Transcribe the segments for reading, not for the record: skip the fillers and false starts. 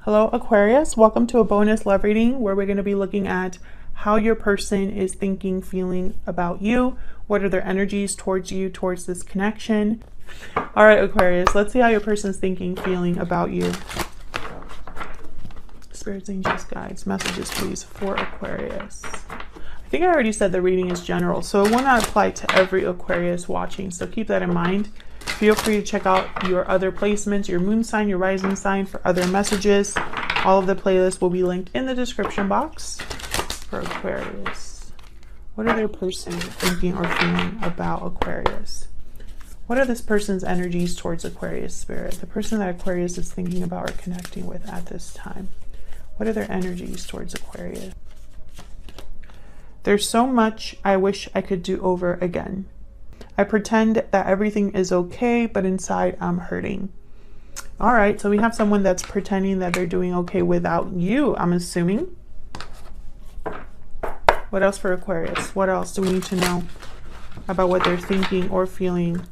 Hello Aquarius, welcome to a bonus love reading where we're going to be looking at how your person is thinking, feeling about you. What are their energies towards you, towards this connection? All right, Aquarius, let's see how your person's thinking, feeling about you. Spirits, angels, guides, messages, please, for Aquarius. I think I already said the reading is general, so it will not apply to every Aquarius watching, so keep that in mind. Feel free to check out your other placements, your moon sign, your rising sign for other messages. All of the playlists will be linked in the description box for Aquarius. What are their person thinking or feeling about Aquarius? What are this person's energies towards Aquarius spirit? The person that Aquarius is thinking about or connecting with at this time. What are their energies towards Aquarius? There's so much I wish I could do over again. I pretend that everything is okay, but inside I'm hurting. All right, so we have someone that's pretending that they're doing okay without you, I'm assuming. What else for Aquarius? What else do we need to know about what they're thinking or feeling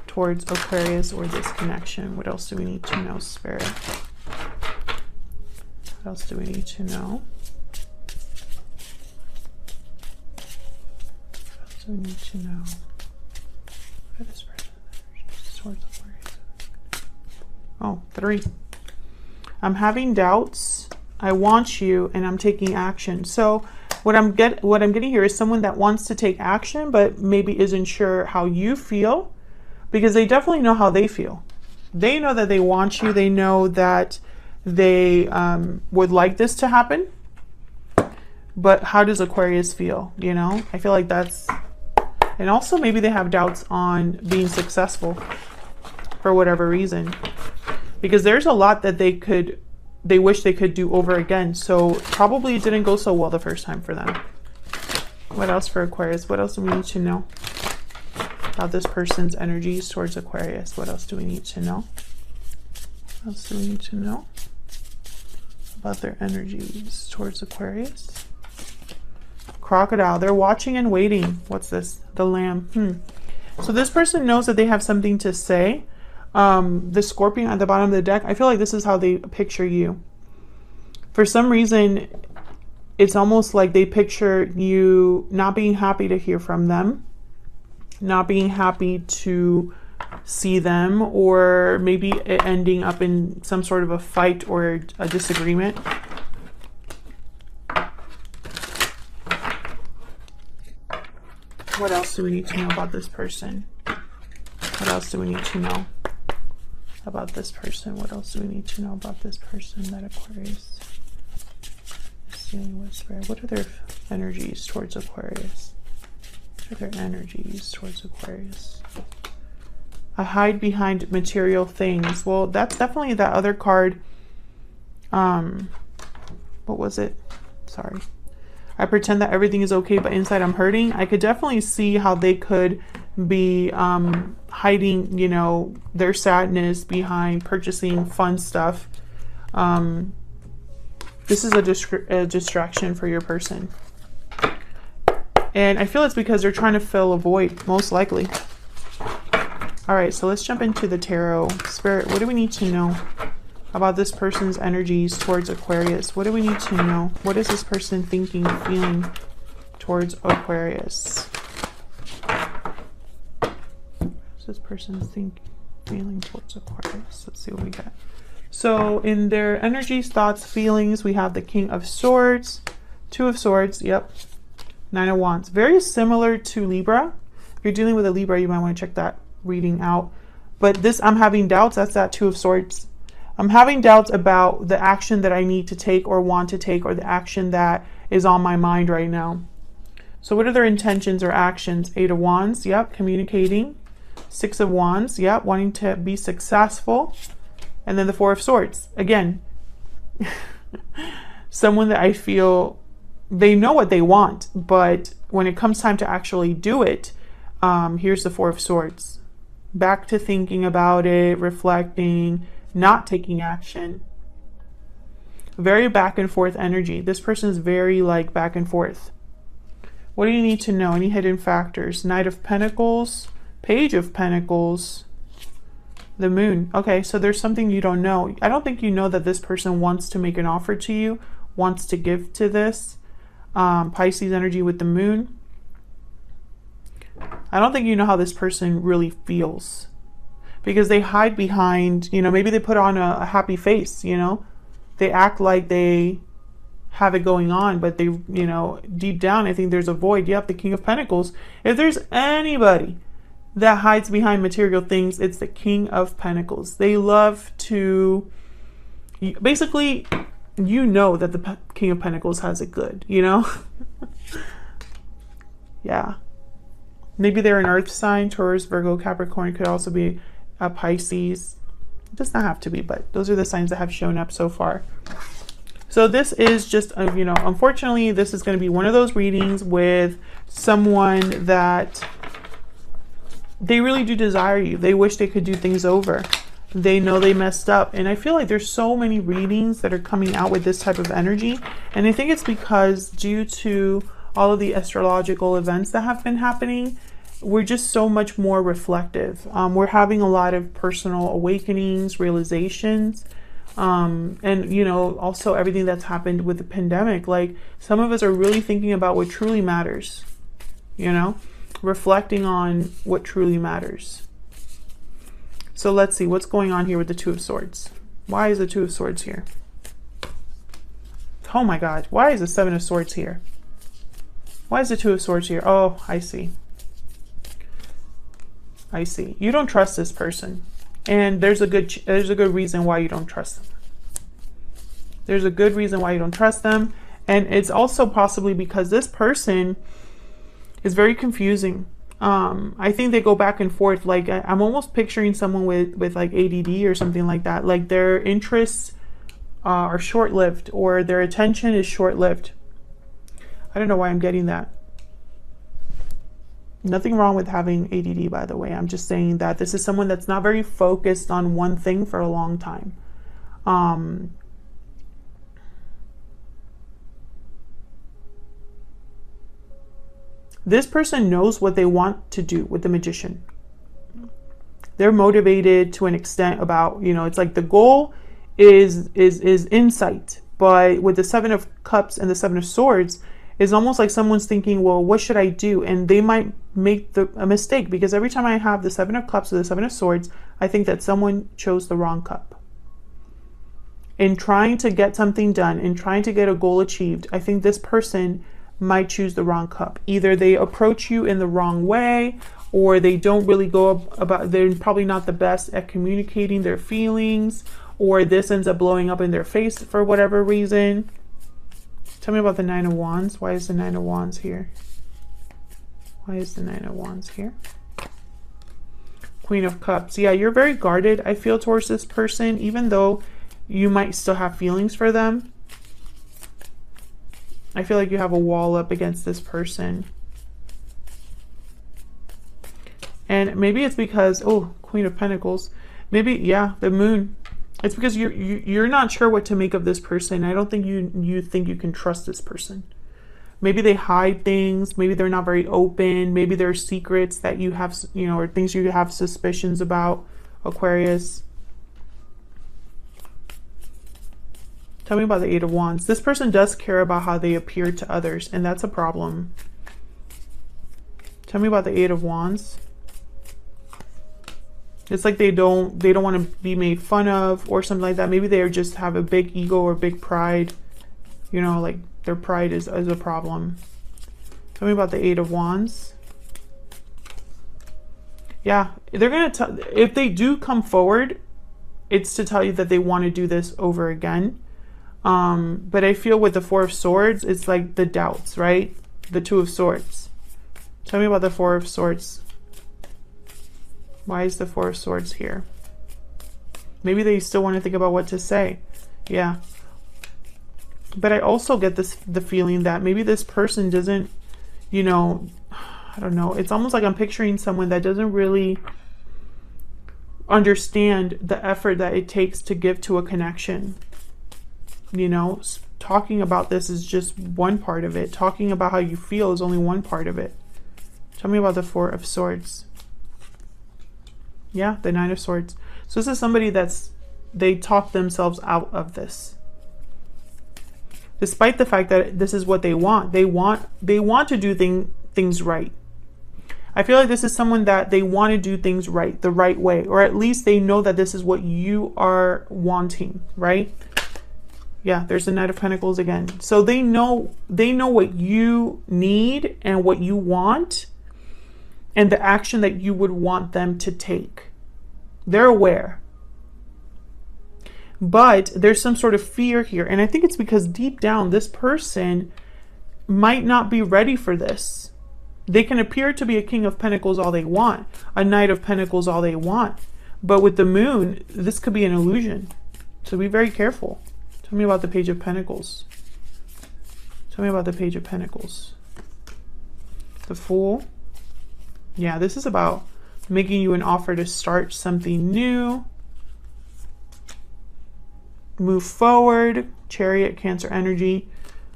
towards Aquarius or this connection? What else do we need to know, Spirit? What else do we need to know? What else do we need to know? This person, oh, 3. I'm having doubts. I want you, and I'm taking action. So what I'm getting here is someone that wants to take action, but maybe isn't sure how you feel, because they definitely know how they feel. They know that they want you. They know that they would like this to happen. But how does Aquarius feel? You know, I feel like that's. And also maybe they have doubts on being successful for whatever reason. Because there's a lot that they wish they could do over again. So probably it didn't go so well the first time for them. What else for Aquarius? What else do we need to know about this person's energies towards Aquarius? What else do we need to know? What else do we need to know about their energies towards Aquarius? Crocodile, they're watching and waiting. What's this? The lamb. So this person knows that they have something to say. The scorpion at the bottom of the deck, I feel like this is how they picture you. For some reason, it's almost like they picture you not being happy to hear from them, not being happy to see them, or maybe it ending up in some sort of a fight or a disagreement. What else do we need to know about this person? What else do we need to know about this person? What else do we need to know about this person that Aquarius is dealing with, Spirit? What are their energies towards Aquarius? What are their energies towards Aquarius? I hide behind material things. Well, that's definitely that other card. What was it? Sorry. I pretend that everything is okay, but inside I'm hurting. I could definitely see how they could be hiding, you know, their sadness behind purchasing fun stuff. This is a distraction for your person. And I feel it's because they're trying to fill a void, most likely. All right, so let's jump into the tarot. Spirit, what do we need to know about this person's energies towards Aquarius? What do we need to know? What is this person thinking, feeling towards Aquarius? What is this person thinking, feeling towards Aquarius? Let's see what we got. So in their energies, thoughts, feelings, we have the King of Swords, 2 of Swords, yep, 9 of Wands. Very similar to Libra. If you're dealing with a Libra, you might want to check that reading out. But this, I'm having doubts, that's that 2 of Swords. I'm having doubts about the action that I need to take or want to take, or the action that is on my mind right now. So what are their intentions or actions? 8 of Wands, yep, communicating. 6 of Wands, yep, wanting to be successful. And then the 4 of Swords. Again, someone that I feel they know what they want, but when it comes time to actually do it, here's the 4 of Swords. Back to thinking about it, reflecting, not taking action. Very back and forth energy. This person is very like back and forth. What do you need to know? Any hidden factors? Knight of Pentacles, Page of Pentacles, The moon. Okay, so there's something you don't know. I don't think you know that this person wants to make an offer to you, wants to give to this. Pisces energy with the moon. I don't think you know how this person really feels, because they hide behind, you know, maybe they put on a happy face, you know, they act like they have it going on, but they, you know, deep down, I think there's a void. Yep, the King of Pentacles. If there's anybody that hides behind material things, it's the King of Pentacles. They love to, basically, you know that the King of Pentacles has it good, you know? Yeah. Maybe they're an earth sign. Taurus, Virgo, Capricorn, could also be a Pisces. It does not have to be, but those are the signs that have shown up so far. So this is just, you know, unfortunately, this is going to be one of those readings with someone that they really do desire you. They wish they could do things over. They know they messed up. And I feel like there's so many readings that are coming out with this type of energy. And I think it's because due to all of the astrological events that have been happening, we're just so much more reflective. We're having a lot of personal awakenings, realizations, and, you know, also everything that's happened with the pandemic. Like, some of us are really thinking about what truly matters, you know, reflecting on what truly matters. So let's see what's going on here with the Two of Swords. Why is the Two of Swords here? Oh my God, why is the Seven of Swords here? Why is the Two of Swords here? Oh, I see. I see. You don't trust this person. And there's a good reason why you don't trust them. There's a good reason why you don't trust them. And it's also possibly because this person is very confusing. I think they go back and forth. Like, I'm almost picturing someone with like ADD or something like that. Like, their interests are short-lived, or their attention is short-lived. I don't know why I'm getting that. Nothing wrong with having ADD, by the way. I'm just saying that this is someone that's not very focused on one thing for a long time. This person knows what they want to do with the Magician. They're motivated to an extent about, you know, it's like the goal is insight. But with the Seven of Cups and the Seven of Swords, it's almost like someone's thinking, well, what should I do? And they might make a mistake, because every time I have the Seven of Cups or the Seven of Swords, I think that someone chose the wrong cup. In trying to get something done, in trying to get a goal achieved, I think this person might choose the wrong cup. Either they approach you in the wrong way, or they don't really go about, they're probably not the best at communicating their feelings, or this ends up blowing up in their face for whatever reason. Tell me about the Nine of Wands. Why is the Nine of Wands here? Why is the Nine of Wands here? Queen of Cups. Yeah, you're very guarded, I feel, towards this person, even though you might still have feelings for them. I feel like you have a wall up against this person. And maybe it's because, oh, Queen of Pentacles. Maybe, yeah, the Moon. It's because you're not sure what to make of this person. I don't think you think you can trust this person. Maybe they hide things. Maybe they're not very open. Maybe there are secrets that you have, you know, or things you have suspicions about, Aquarius. Tell me about the Eight of Wands. This person does care about how they appear to others, and that's a problem. Tell me about the Eight of Wands. It's like they don't want to be made fun of or something like that. Maybe they just have a big ego or big pride. You know, like their pride is a problem. Tell me about the Eight of Wands. Yeah, they're going to tell, if they do come forward, it's to tell you that they want to do this over again. But I feel with the Four of Swords, it's like the doubts, right? The Two of Swords. Tell me about the Four of Swords. Why is the Four of Swords here? Maybe they still want to think about what to say. Yeah. But I also get the feeling that maybe this person doesn't, you know, I don't know. It's almost like I'm picturing someone that doesn't really understand the effort that it takes to give to a connection. You know, talking about this is just one part of it. Talking about how you feel is only one part of it. Tell me about the Four of Swords. Yeah, the Nine of Swords. So this is somebody they talk themselves out of this. Despite the fact that this is what they want. They want to do things right. I feel like this is someone that they want to do things right, the right way, or at least they know that this is what you are wanting, right? Yeah, there's the Knight of Pentacles again. So they know what you need and what you want and the action that you would want them to take. They're aware. But there's some sort of fear here. And I think it's because deep down, this person might not be ready for this. They can appear to be a King of Pentacles all they want, a Knight of Pentacles all they want. But with the Moon, this could be an illusion. So be very careful. Tell me about the Page of Pentacles. Tell me about the Page of Pentacles. The Fool. Yeah, this is about making you an offer to start something new. Move forward. Chariot, Cancer energy.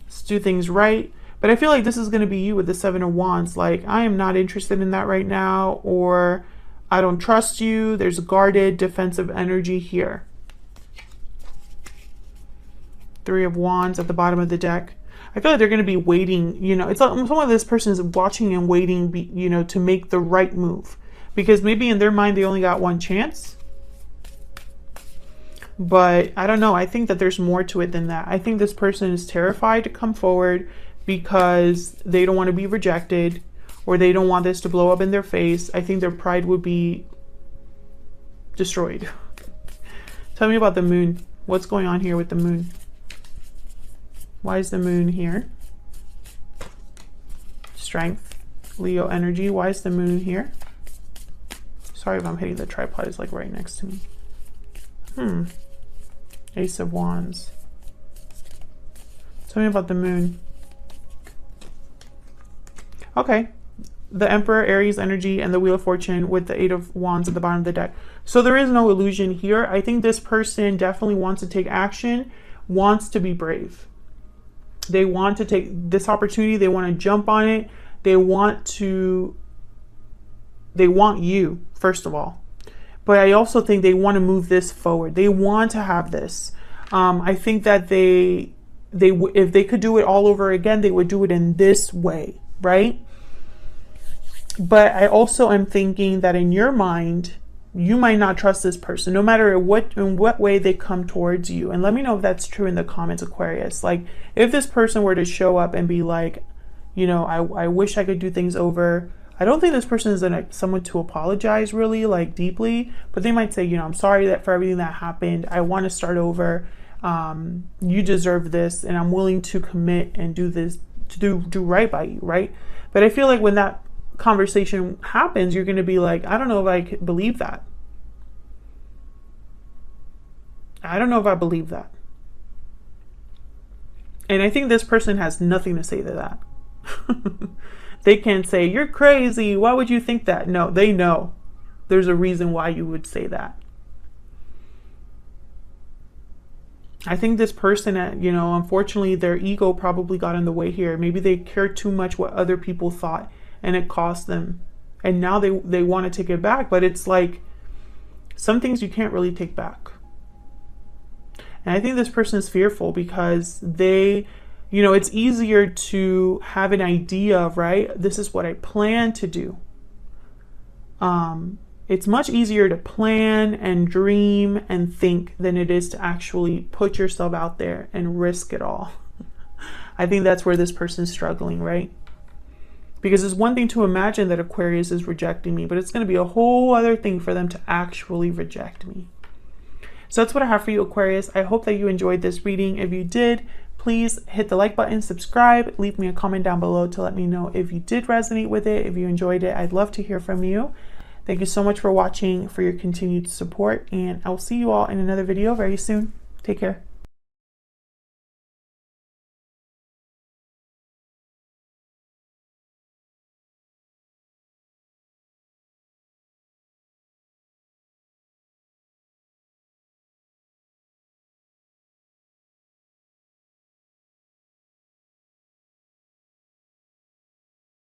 Let's do things right. But I feel like this is going to be you with the Seven of Wands. Like, I am not interested in that right now. Or I don't trust you. There's guarded, defensive energy here. Three of Wands at the bottom of the deck. I feel like they're going to be waiting, you know, it's like some of this person is watching and waiting, you know, to make the right move. Because maybe in their mind, they only got one chance. But I don't know. I think that there's more to it than that. I think this person is terrified to come forward because they don't want to be rejected or they don't want this to blow up in their face. I think their pride would be destroyed. Tell me about the Moon. What's going on here with the Moon? Why is the Moon here? Strength, Leo energy. Why is the Moon here? Sorry if I'm hitting the tripod. It's like right next to me. Ace of Wands. Tell me about the Moon. Okay. The Emperor, Aries energy, and the Wheel of Fortune with the Eight of Wands at the bottom of the deck. So there is no illusion here. I think this person definitely wants to take action, wants to be brave. They want to take this opportunity. They want to jump on it. They want you, first of all. But I also think they want to move this forward. They want to have this. I think that if they could do it all over again, they would do it in this way, right? But I also am thinking that in your mind, you might not trust this person, no matter in what way they come towards you. And let me know if that's true in the comments, Aquarius. Like, if this person were to show up and be like, you know, I wish I could do things over. I don't think this person is someone to apologize really, like, deeply. But they might say, you know, I'm sorry for everything that happened. I want to start over. You deserve this. And I'm willing to commit and do this, to do right by you, right? But I feel like when that conversation happens, you're going to be like, I don't know if I could believe that. I don't know if I believe that. And I think this person has nothing to say to that. They can't say, you're crazy. Why would you think that? No, they know there's a reason why you would say that. I think this person, you know, unfortunately, their ego probably got in the way here. Maybe they cared too much what other people thought and it cost them. And now they want to take it back. But it's like some things you can't really take back. And I think this person is fearful because they, you know, it's easier to have an idea of, right, this is what I plan to do. It's much easier to plan and dream and think than it is to actually put yourself out there and risk it all. I think that's where this person's struggling, right? Because it's one thing to imagine that Aquarius is rejecting me, but it's going to be a whole other thing for them to actually reject me. So that's what I have for you, Aquarius. I hope that you enjoyed this reading. If you did, please hit the like button, subscribe, leave me a comment down below to let me know if you did resonate with it, if you enjoyed it. I'd love to hear from you. Thank you so much for watching, for your continued support, and I'll see you all in another video very soon. Take care.